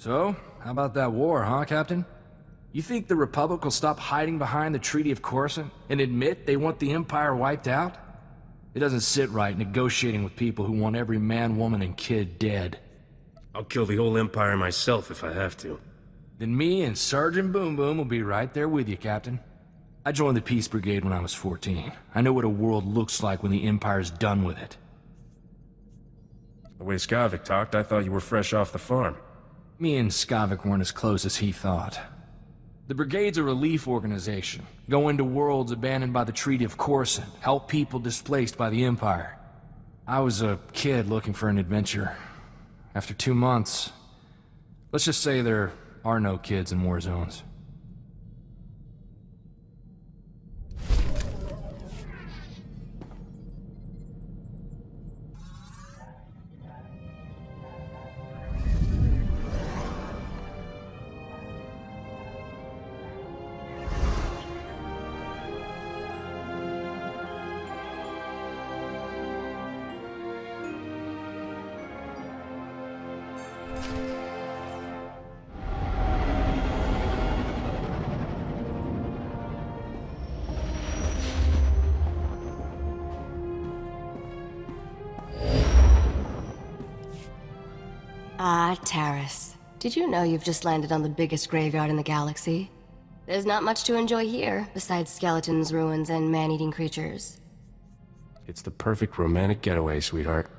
So, how about that war, huh, Captain? You think the Republic will stop hiding behind the Treaty of Coruscant and admit they want the Empire wiped out? It doesn't sit right negotiating with people who want every man, woman, and kid dead. I'll kill the whole Empire myself if I have to. Then me and Sergeant Boom Boom will be right there with you, Captain. I joined the Peace Brigade when I was 14. I know what a world looks like when the Empire's done with it. The way Skavik talked, I thought you were fresh off the farm. Me and Skavik weren't as close as he thought. The Brigade's a relief organization. Go into worlds abandoned by the Treaty of Coruscant, help people displaced by the Empire. I was a kid looking for an adventure. After 2 months, let's just say there are no kids in war zones. Ah, Taris. Did you know you've just landed on the biggest graveyard in the galaxy? There's not much to enjoy here, besides skeletons, ruins, and man-eating creatures. It's the perfect romantic getaway, sweetheart.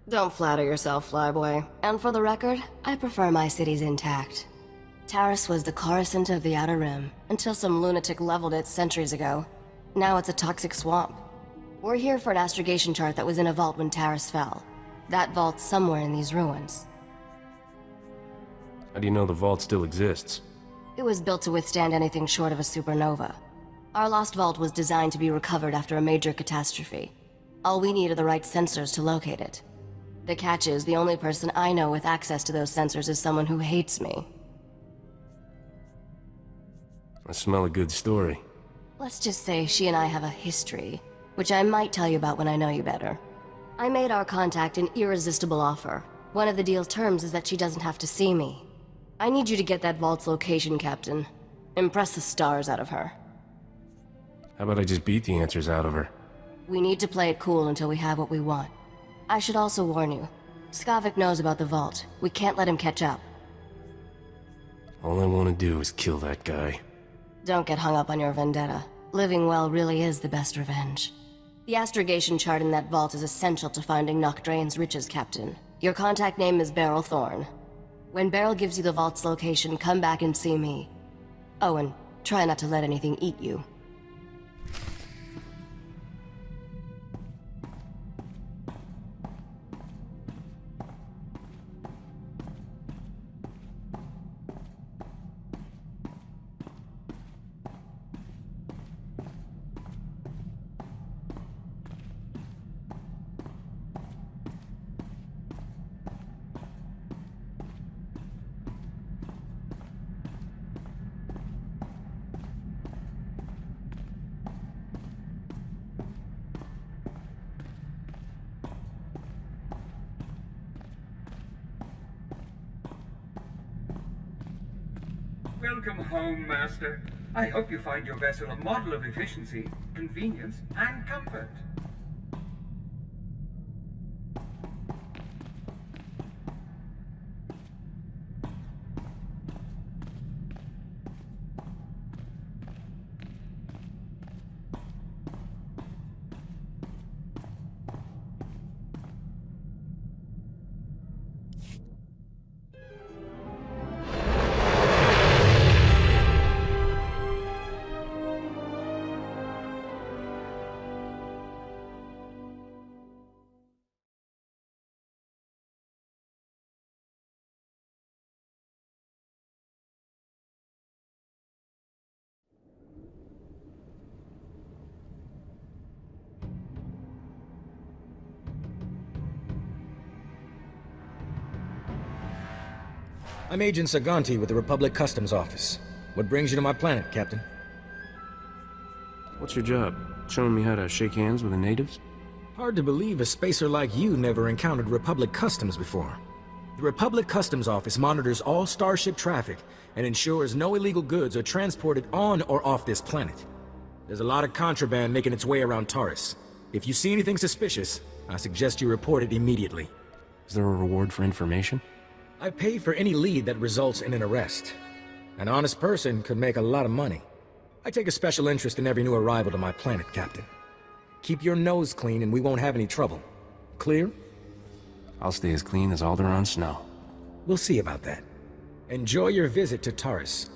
Don't flatter yourself, flyboy. And for the record, I prefer my cities intact. Taris was the Coruscant of the Outer Rim, until some lunatic leveled it centuries ago. Now it's a toxic swamp. We're here for an astrogation chart that was in a vault when Taris fell. That vault's somewhere in these ruins. How do you know the vault still exists? It was built to withstand anything short of a supernova. Our lost vault was designed to be recovered after a major catastrophe. All we need are the right sensors to locate it. The catch is, the only person I know with access to those sensors is someone who hates me. I smell a good story. Let's just say she and I have a history, which I might tell you about when I know you better. I made our contact an irresistible offer. One of the deal's terms is that she doesn't have to see me. I need you to get that vault's location, Captain. Impress the stars out of her. How about I just beat the answers out of her? We need to play it cool until we have what we want. I should also warn you. Skavik knows about the vault. We can't let him catch up. All I want to do is kill that guy. Don't get hung up on your vendetta. Living well really is the best revenge. The astrogation chart in that vault is essential to finding Nocdrane's riches, Captain. Your contact name is Beryl Thorne. When Beryl gives you the vault's location, come back and see me. Oh, and try not to let anything eat you. Welcome home, Master. I hope you find your vessel a model of efficiency, convenience, and comfort. I'm Agent Saganti with the Republic Customs Office. What brings you to my planet, Captain? What's your job? Showing me how to shake hands with the natives? Hard to believe a spacer like you never encountered Republic Customs before. The Republic Customs Office monitors all Starship traffic and ensures no illegal goods are transported on or off this planet. There's a lot of contraband making its way around Taurus. If you see anything suspicious, I suggest you report it immediately. Is there a reward for information? I pay for any lead that results in an arrest. An honest person could make a lot of money. I take a special interest in every new arrival to my planet, Captain. Keep your nose clean and we won't have any trouble. Clear? I'll stay as clean as Alderaan snow. We'll see about that. Enjoy your visit to Taurus.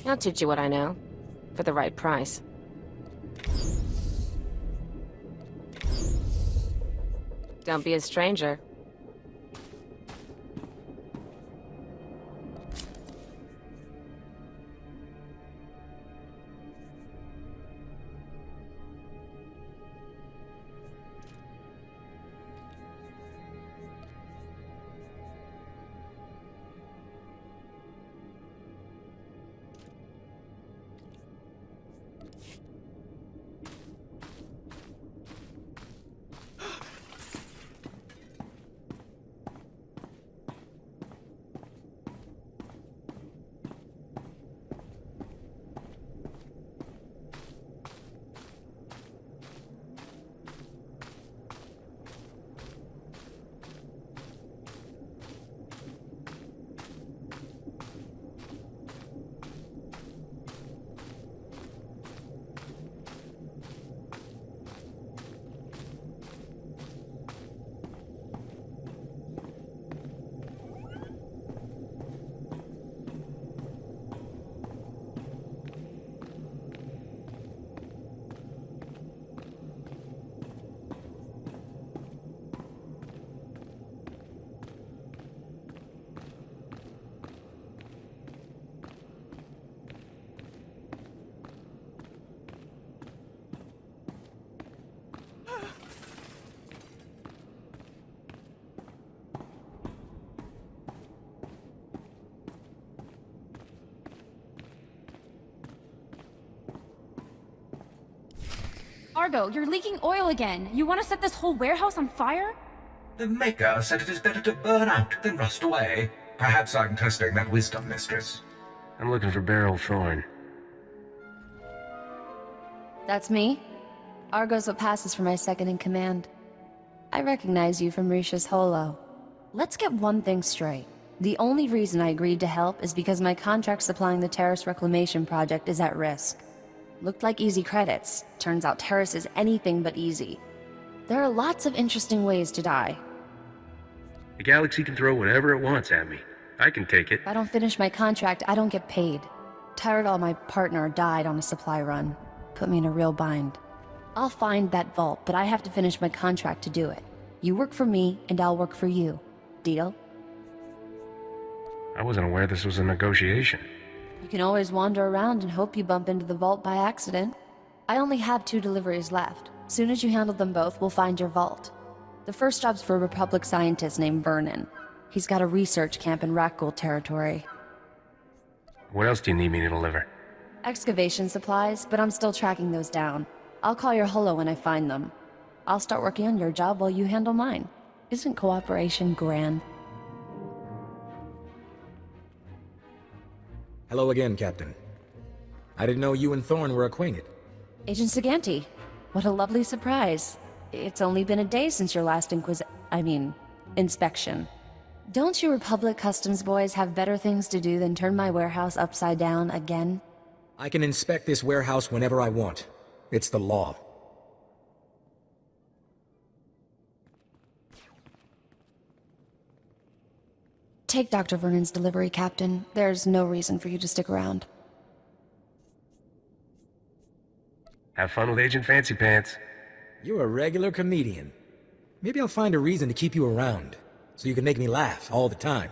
I'll teach you what I know. For the right price. Don't be a stranger. Argo, you're leaking oil again. You want to set this whole warehouse on fire? The Maker said it is better to burn out than rust away. Perhaps I'm testing that wisdom, mistress. I'm looking for Beryl Thorne. That's me. Argo's what passes for my second in command. I recognize you from Risha's holo. Let's get one thing straight. The only reason I agreed to help is because my contract supplying the Terrace Reclamation project is at risk. Looked like easy credits. Turns out Terrace is anything but easy. There are lots of interesting ways to die. The galaxy can throw whatever it wants at me. I can take it. If I don't finish my contract, I don't get paid. Tyrell, my partner, died on a supply run. Put me in a real bind. I'll find that vault, but I have to finish my contract to do it. You work for me, and I'll work for you. Deal? I wasn't aware this was a negotiation. You can always wander around and hope you bump into the vault by accident. I only have 2 deliveries left. Soon as you handle them both, we'll find your vault. The first job's for a Republic scientist named Vernon. He's got a research camp in Rakghoul territory. What else do you need me to deliver? Excavation supplies, but I'm still tracking those down. I'll call your holo when I find them. I'll start working on your job while you handle mine. Isn't cooperation grand? Hello again, Captain. I didn't know you and Thorne were acquainted. Agent Saganti, what a lovely surprise. It's only been a day since your last inspection. Don't you Republic Customs boys have better things to do than turn my warehouse upside down again? I can inspect this warehouse whenever I want. It's the law. Take Dr. Vernon's delivery, Captain. There's no reason for you to stick around. Have fun with Agent Fancy Pants. You're a regular comedian. Maybe I'll find a reason to keep you around, so you can make me laugh all the time.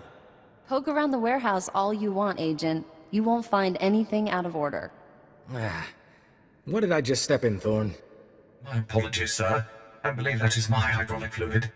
Poke around the warehouse all you want, Agent. You won't find anything out of order. What did I just step in, Thorne? My apologies, sir. I believe that is my hydraulic fluid.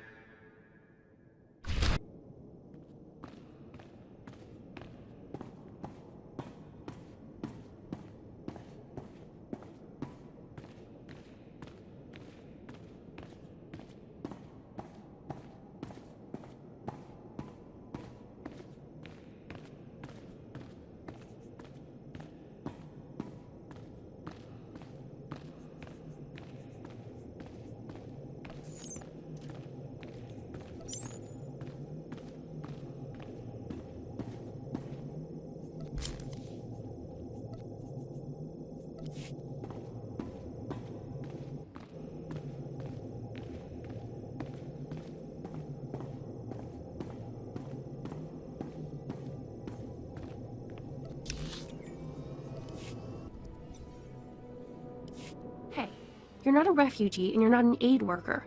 You're not a refugee and you're not an aid worker.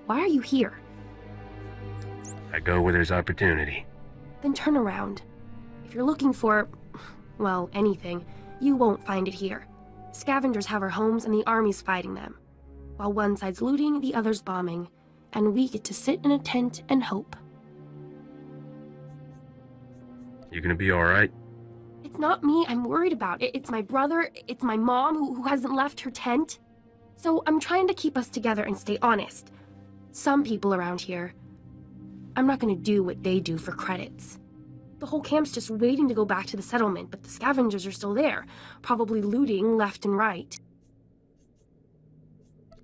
Why are you here? I go where there's opportunity. Then turn around. If you're looking for, well, anything, you won't find it here. Scavengers have our homes and the army's fighting them. While one side's looting, the other's bombing. And we get to sit in a tent and hope. You gonna be alright? It's not me I'm worried about. It's my brother, it's my mom who hasn't left her tent. So I'm trying to keep us together and stay honest. Some people around here, I'm not gonna do what they do for credits. The whole camp's just waiting to go back to the settlement, but the scavengers are still there, probably looting left and right.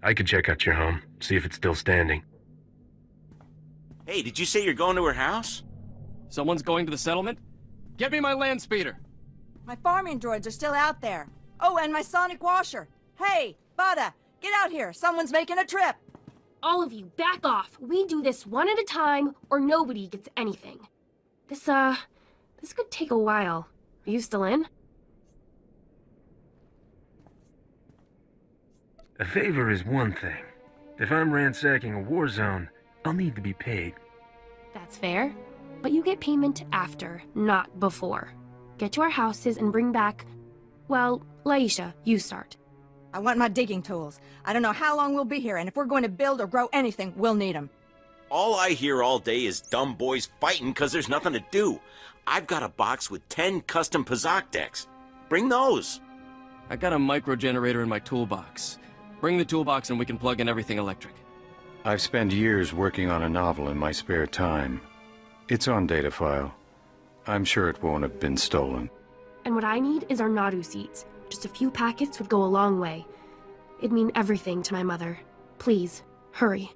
I could check out your home, see if it's still standing. Hey, did you say you're going to her house? Someone's going to the settlement? Get me my land speeder! My farming droids are still out there. Oh, and my sonic washer. Hey, Bada, get out here. Someone's making a trip. All of you, back off. We do this one at a time, or nobody gets anything. This could take a while. Are you still in? A favor is one thing. If I'm ransacking a war zone, I'll need to be paid. That's fair. But you get payment after, not before. Get to our houses and bring back... Well, Laisha, you start. I want my digging tools. I don't know how long we'll be here, and if we're going to build or grow anything, we'll need them. All I hear all day is dumb boys fighting because there's nothing to do. I've got a box with 10 custom Pazak decks. Bring those. I got a micro generator in my toolbox. Bring the toolbox and we can plug in everything electric. I've spent years working on a novel in my spare time. It's on data file. I'm sure it won't have been stolen. And what I need is our Nadu seeds. Just a few packets would go a long way. It'd mean everything to my mother. Please, hurry.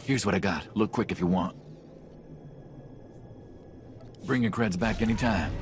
Here's what I got. Look quick if you want. Bring your creds back anytime.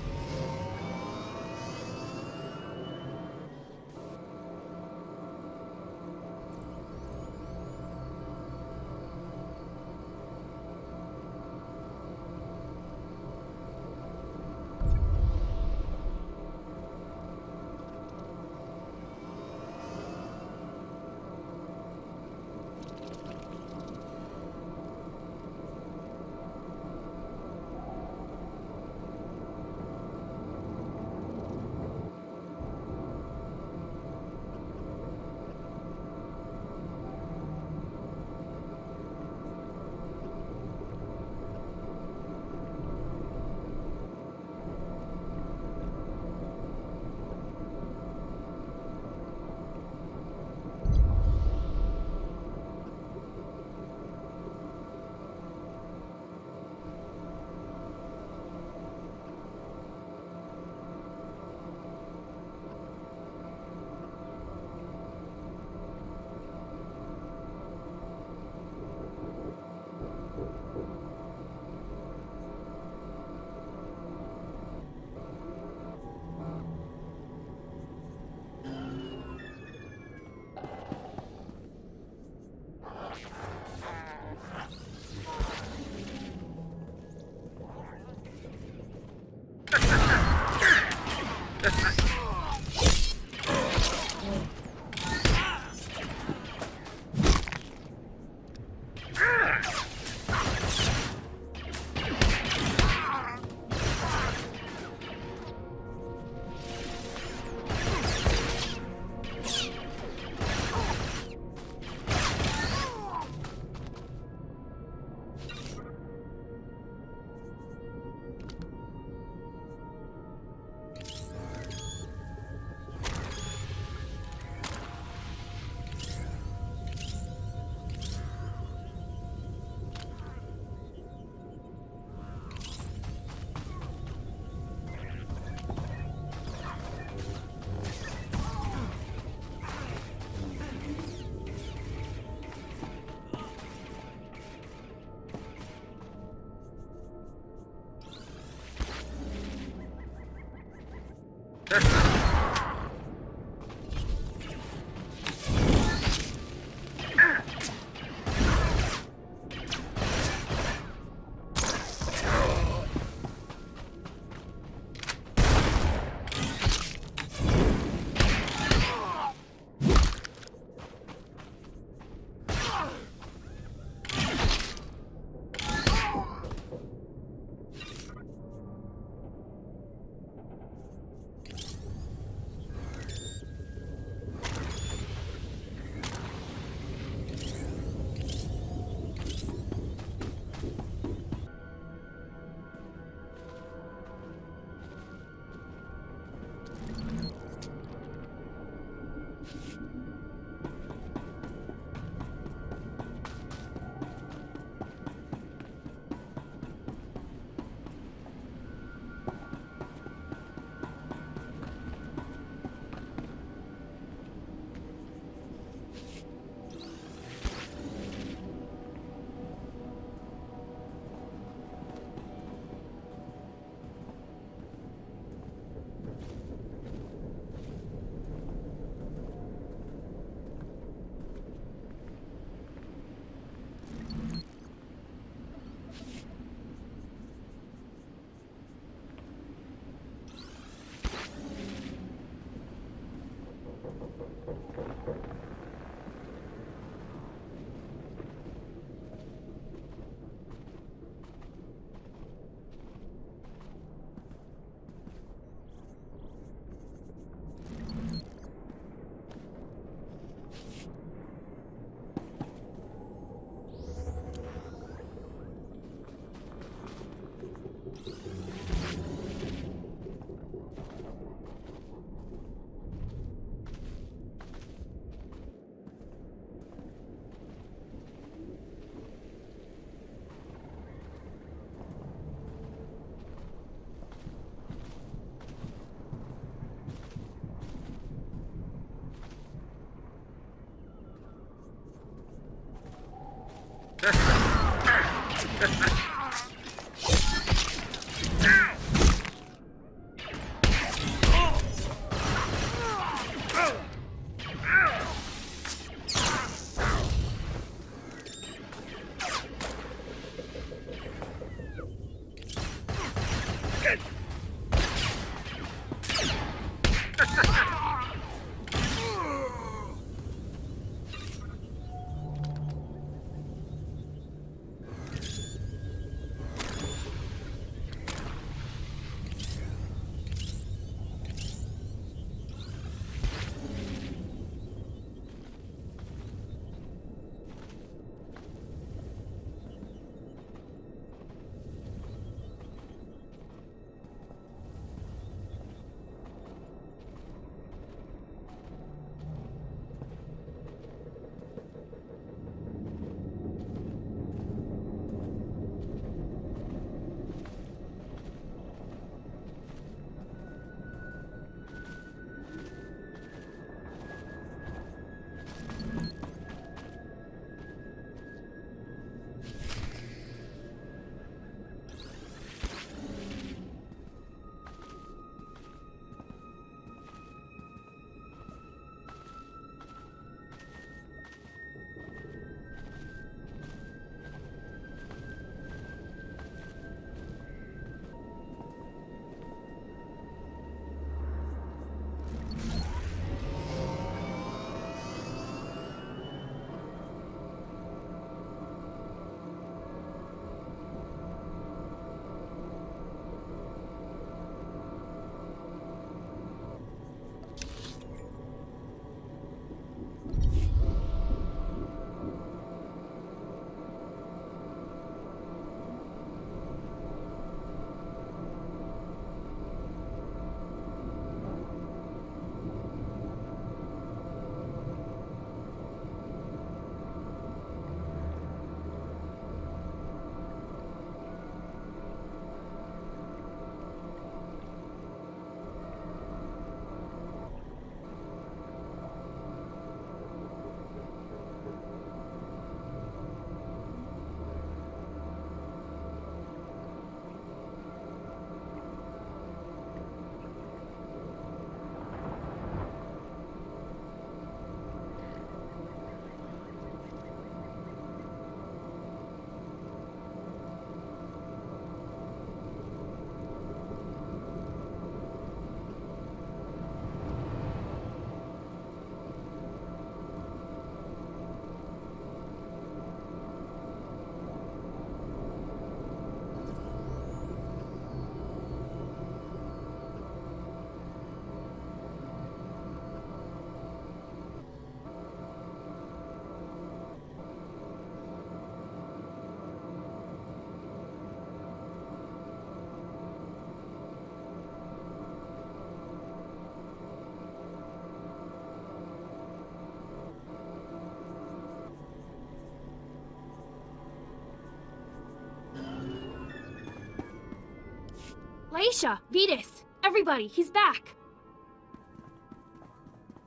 Laisha, Vitas, everybody, he's back.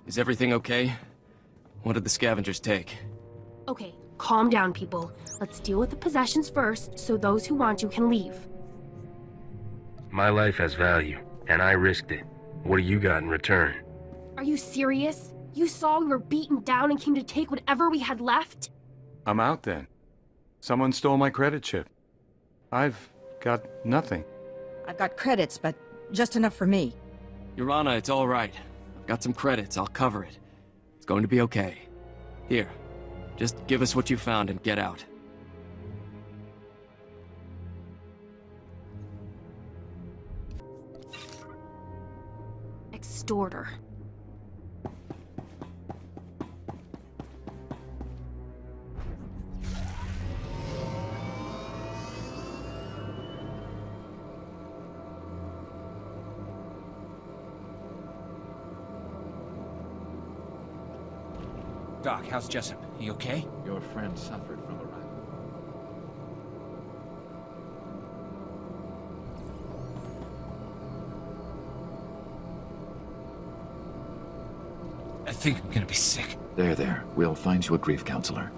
Is everything okay? What did the scavengers take? Okay, calm down, people. Let's deal with the possessions first, so those who want to can leave. My life has value, and I risked it. What do you got in return? Are you serious? You saw we were beaten down and came to take whatever we had left? I'm out then. Someone stole my credit chip. I've got nothing. I've got credits, but just enough for me. Your Honor, it's all right. I've got some credits. I'll cover it. It's going to be okay. Here, just give us what you found and get out. Extorter. Doc, how's Jessup? He okay? Your friend suffered from a rifle. I think I'm gonna be sick. There. We'll find you a grief counselor.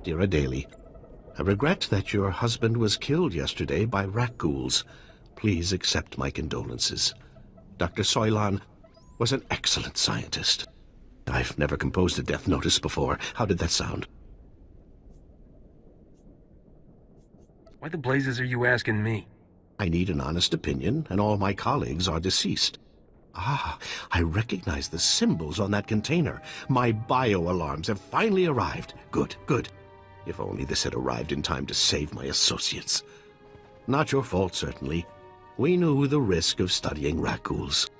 Dear Adele, I regret that your husband was killed yesterday by rat ghouls. Please accept my condolences. Dr. Soilan was an excellent scientist. I've never composed a death notice before. How did that sound? Why the blazes are you asking me? I need an honest opinion, and all my colleagues are deceased. Ah, I recognize the symbols on that container. My bio-alarms have finally arrived. Good, good. If only this had arrived in time to save my associates. Not your fault, certainly. We knew the risk of studying rat ghouls.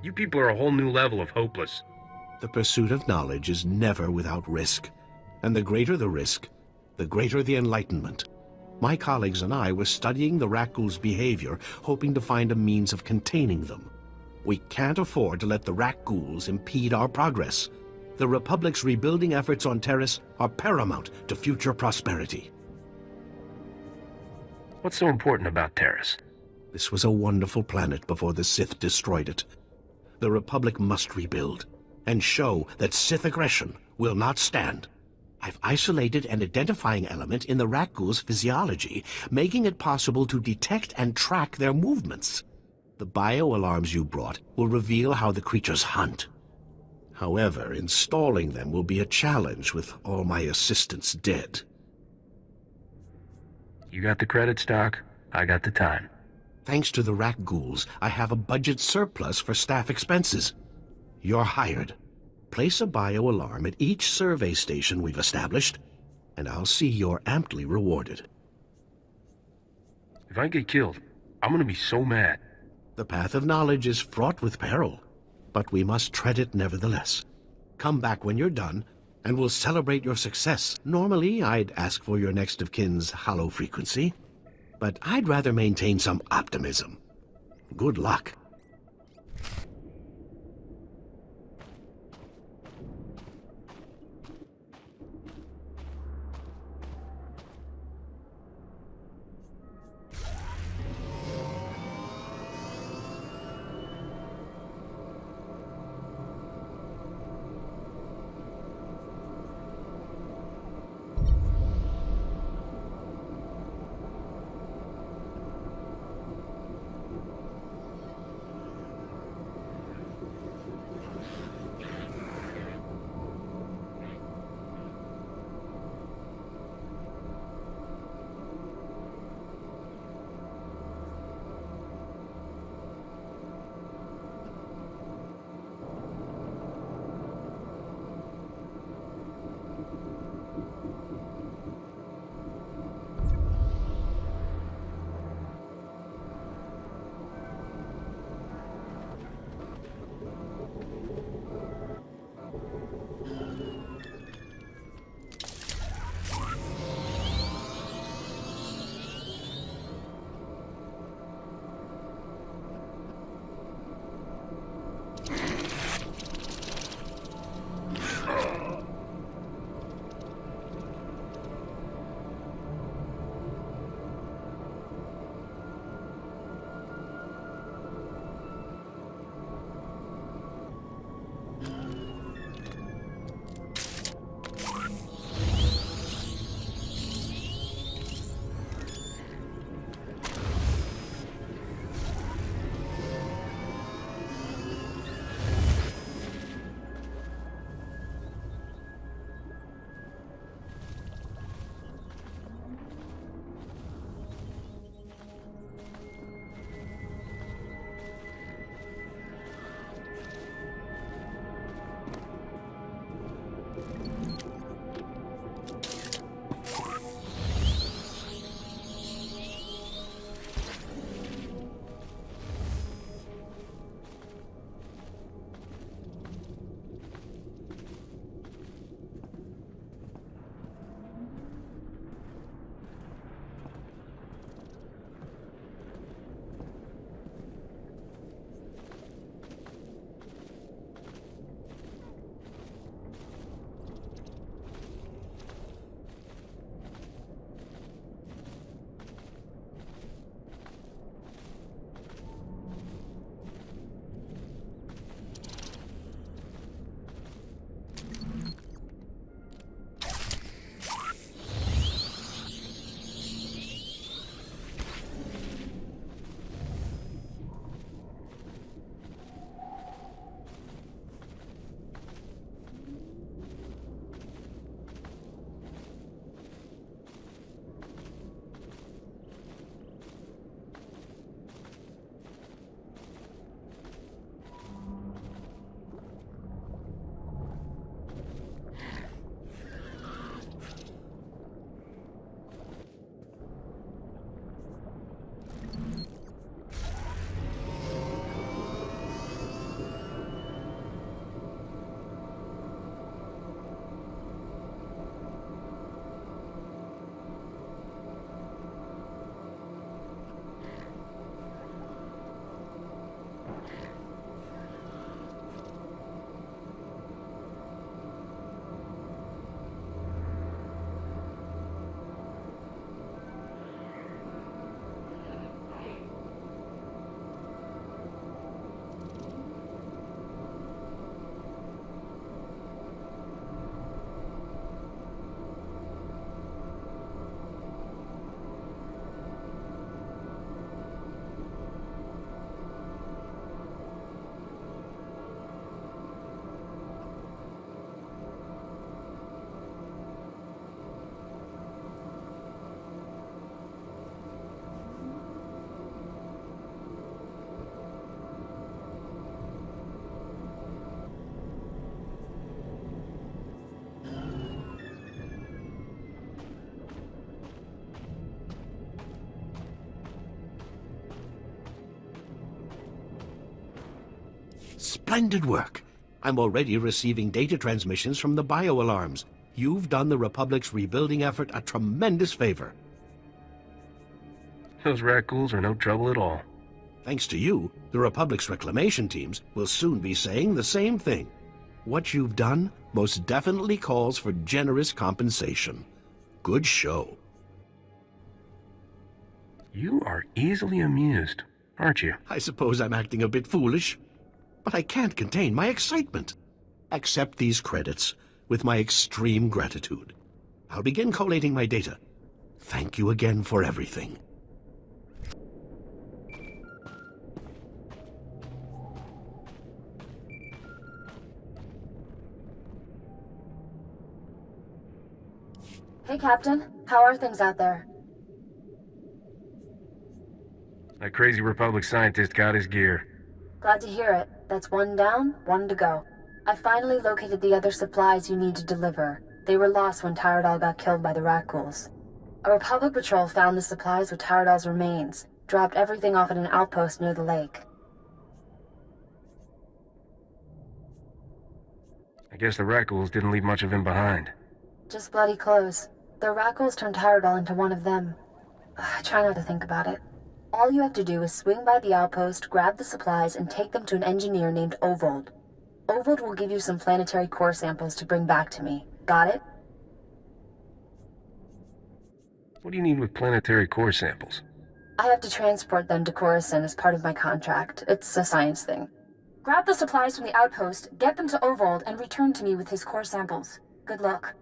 You people are a whole new level of hopeless. The pursuit of knowledge is never without risk. And the greater the risk, the greater the enlightenment. My colleagues and I were studying the rat ghouls' behavior, hoping to find a means of containing them. We can't afford to let the rat ghouls impede our progress. The Republic's rebuilding efforts on Terrace are paramount to future prosperity. What's so important about Terrace? This was a wonderful planet before the Sith destroyed it. The Republic must rebuild, and show that Sith aggression will not stand. I've isolated an identifying element in the rat ghouls' physiology, making it possible to detect and track their movements. The bio-alarms you brought will reveal how the creatures hunt. However, installing them will be a challenge with all my assistants dead. You got the credit, Doc. I got the time. Thanks to the rat ghouls, I have a budget surplus for staff expenses. You're hired. Place a bio-alarm at each survey station we've established, and I'll see you're amply rewarded. If I get killed, I'm gonna be so mad. The path of knowledge is fraught with peril, but we must tread it nevertheless. Come back when you're done, and we'll celebrate your success. Normally, I'd ask for your next of kin's hollow frequency, but I'd rather maintain some optimism. Good luck. Splendid work. I'm already receiving data transmissions from the bio-alarms. You've done the Republic's rebuilding effort a tremendous favor. Those rat ghouls are no trouble at all. Thanks to you, the Republic's reclamation teams will soon be saying the same thing. What you've done most definitely calls for generous compensation. Good show. You are easily amused, aren't you? I suppose I'm acting a bit foolish, but I can't contain my excitement. Accept these credits with my extreme gratitude. I'll begin collating my data. Thank you again for everything. Hey, Captain. How are things out there? That crazy Republic scientist got his gear. Glad to hear it. That's one down, one to go. I finally located the other supplies you need to deliver. They were lost when Tyradol got killed by the rat ghouls. A Republic patrol found the supplies with Tyradol's remains, dropped everything off at an outpost near the lake. I guess the rat ghouls didn't leave much of him behind. Just bloody clothes. The rat ghouls turned Tyradol into one of them. I try not to think about it. All you have to do is swing by the outpost, grab the supplies, and take them to an engineer named Ovold. Ovold will give you some planetary core samples to bring back to me. Got it? What do you need with planetary core samples? I have to transport them to Coruscant as part of my contract. It's a science thing. Grab the supplies from the outpost, get them to Ovold, and return to me with his core samples. Good luck.